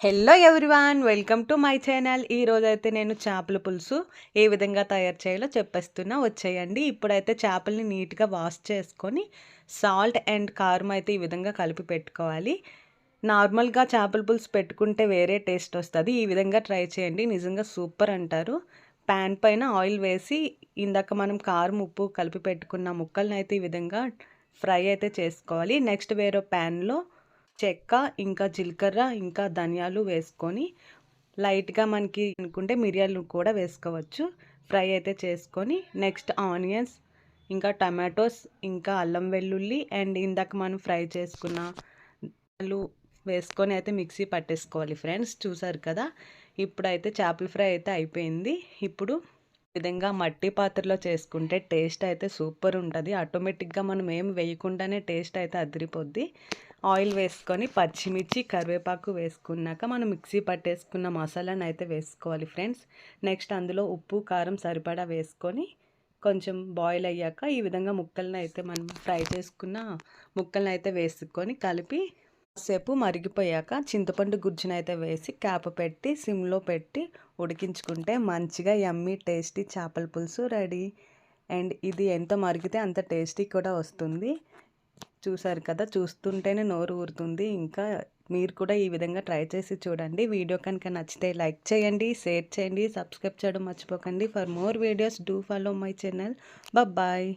Hello everyone, welcome to my channel. ఈరోజైతే నేను చేపల పులుసు ఏ విధంగా తయారు చేయాలో చెప్పేస్తున్నా, వచ్చేయండి. ఇప్పుడైతే చేపల్ని నీట్గా వాష్ చేసుకొని సాల్ట్ అండ్ కారం అయితే ఈ విధంగా కలిపి పెట్టుకోవాలి. నార్మల్గా చేపల పులుసు పెట్టుకుంటే వేరే టేస్ట్ వస్తుంది. ఈ విధంగా ట్రై చేయండి, నిజంగా సూపర్ అంటారు. ప్యాన్ పైన ఆయిల్ వేసి ఇందాక మనం కారం ఉప్పు కలిపి పెట్టుకున్న ముక్కల్ని అయితే ఈ విధంగా ఫ్రై అయితే చేసుకోవాలి. నెక్స్ట్ వేరే ప్యాన్లో చెక్క, ఇంకా జీలకర్ర, ఇంకా ధనియాలు వేసుకొని లైట్గా మనకి అనుకుంటే మిరియాలు కూడా వేసుకోవచ్చు. ఫ్రై అయితే చేసుకొని నెక్స్ట్ ఆనియన్స్, ఇంకా టమాటోస్, ఇంకా అల్లం వెల్లుల్లి అండ్ ఇందాక మనం ఫ్రై చేసుకున్న వేసుకొని అయితే మిక్సీ పట్టేసుకోవాలి. ఫ్రెండ్స్ చూసారు కదా, ఇప్పుడైతే చేపల ఫ్రై అయితే అయిపోయింది. ఇప్పుడు విధంగా మట్టి పాత్రలో చేసుకుంటే టేస్ట్ అయితే సూపర్ ఉంటుంది. ఆటోమేటిక్గా మనం ఏం వేయకుండానే టేస్ట్ అయితే అదిరిపోద్ది. ఆయిల్ వేసుకొని పచ్చిమిర్చి, కరివేపాకు వేసుకున్నాక మనం మిక్సీ పట్టేసుకున్న మసాలాను అయితే వేసుకోవాలి ఫ్రెండ్స్. నెక్స్ట్ అందులో ఉప్పు కారం సరిపడా వేసుకొని కొంచెం బాయిల్ అయ్యాక ఈ విధంగా ముక్కలను అయితే మనం ఫ్రై చేసుకున్న ముక్కలను అయితే వేసుకొని కలిపి సేపు మరిగిపోయాక చింతపండు గుజ్జును అయితే వేసి క్యాప్ పెట్టి సిమ్లో పెట్టి ఉడికించుకుంటే మంచిగా యమ్మీ టేస్టీ చేపల పులుసు రెడీ. అండ్ ఇది ఎంత మరిగితే అంత టేస్టీ కూడా వస్తుంది. చూసారు కదా, చూస్తుంటేనే నోరు ఊరుతుంది. ఇంకా మీరు కూడా ఈ విధంగా ట్రై చేసి చూడండి. వీడియో కనుక నచ్చితే లైక్ చేయండి, షేర్ చేయండి, సబ్స్క్రైబ్ చేయడం మర్చిపోకండి. For more videos do follow my channel. Bye.